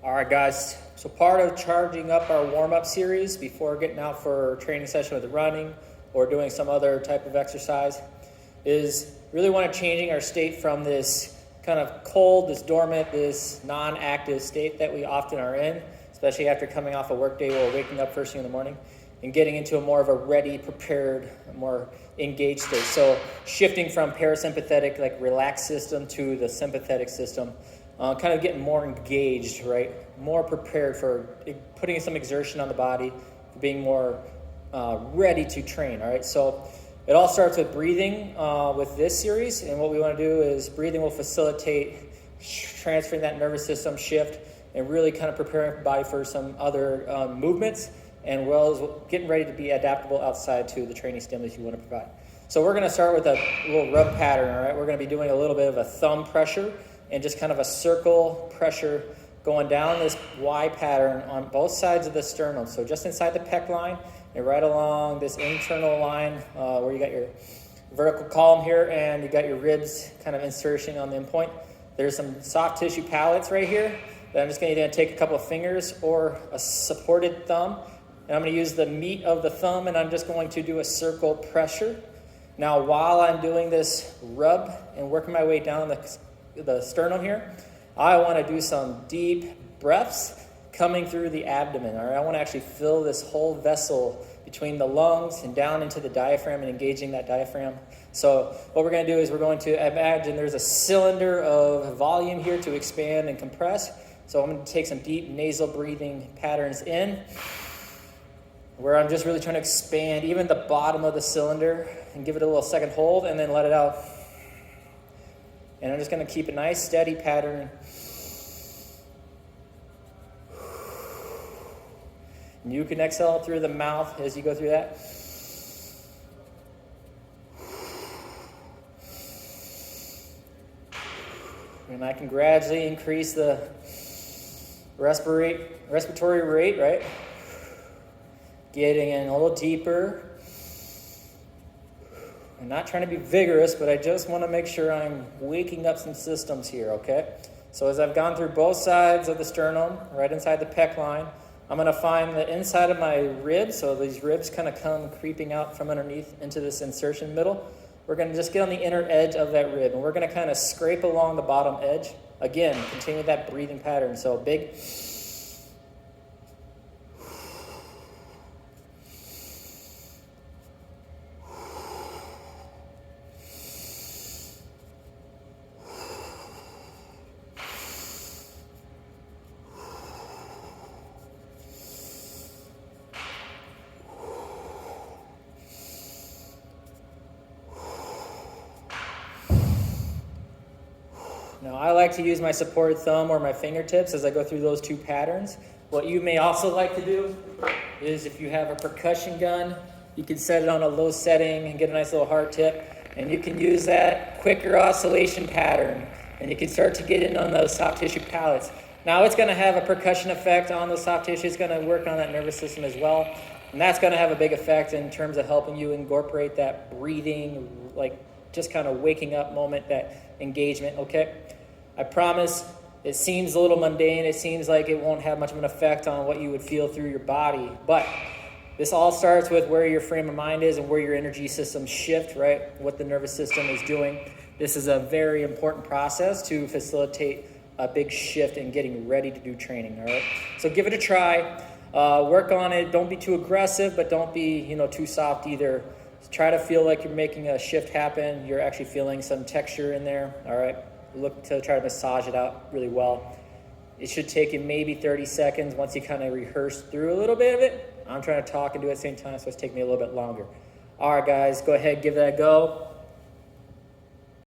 All right, guys. So part of charging up our warm-up series before getting out for a training session with running or doing some other type of exercise is really want to changing our state from this kind of cold, this dormant, this non-active state that we often are in, especially after coming off a work day or waking up first thing in the morning, and getting into a more of a ready, prepared, more engaged state. So shifting from parasympathetic, like relaxed system to the sympathetic system, kind of getting more engaged, right? More prepared for putting some exertion on the body, being more ready to train, all right? So it all starts with breathing with this series, and what we want to do is breathing will facilitate transferring that nervous system shift and really kind of preparing the body for some other movements, and well as getting ready to be adaptable outside to the training stimulus you want to provide. So we're going to start with a little rub pattern, all right? We're going to be doing a little bit of a thumb pressure and just kind of a circle pressure going down this Y pattern on both sides of the sternum. So just inside the pec line and right along this internal line where you got your vertical column here and you got your ribs kind of insertion on the endpoint. There's some soft tissue pallets right here that I'm just going to take a couple of fingers or a supported thumb. And I'm going to use the meat of the thumb and I'm just going to do a circle pressure. Now while I'm doing this rub and working my way down the sternum here, I want to do some deep breaths coming through the abdomen. All right, I want to actually fill this whole vessel between the lungs and down into the diaphragm and engaging that diaphragm. So what we're going to do is we're going to imagine there's a cylinder of volume here to expand and compress. So I'm going to take some deep nasal breathing patterns in, where I'm just really trying to expand even the bottom of the cylinder and give it a little second hold and then let it out. And I'm just going to keep a nice steady pattern. And you can exhale through the mouth as you go through that. And I can gradually increase the respiratory rate, right? Getting in a little deeper. I'm not trying to be vigorous, but I just want to make sure I'm waking up some systems here, okay? So as I've gone through both sides of the sternum, right inside the pec line, I'm going to find the inside of my ribs, so these ribs kind of come creeping out from underneath into this insertion middle. We're going to just get on the inner edge of that rib, and we're going to kind of scrape along the bottom edge. Again, continue that breathing pattern. So big. Now, I like to use my supported thumb or my fingertips as I go through those two patterns. What you may also like to do is if you have a percussion gun, you can set it on a low setting and get a nice little hard tip, and you can use that quicker oscillation pattern, and you can start to get in on those soft tissue pallets. Now, it's going to have a percussion effect on the soft tissue. It's going to work on that nervous system as well, and that's going to have a big effect in terms of helping you incorporate that breathing, like just kind of waking up moment, that engagement, okay? I promise it seems a little mundane. It seems like it won't have much of an effect on what you would feel through your body. But this all starts with where your frame of mind is and where your energy systems shift, right? What the nervous system is doing. This is a very important process to facilitate a big shift in getting ready to do training, all right? So give it a try. Work on it. Don't be too aggressive, but don't be, too soft either. Try to feel like you're making a shift happen. You're actually feeling some texture in there, all right? Look to try to massage it out really well. It should take you maybe 30 seconds once you kind of rehearse through a little bit of it. I'm trying to talk and do it at the same time, so it's taking me a little bit longer. All right, guys, go ahead, give that a go.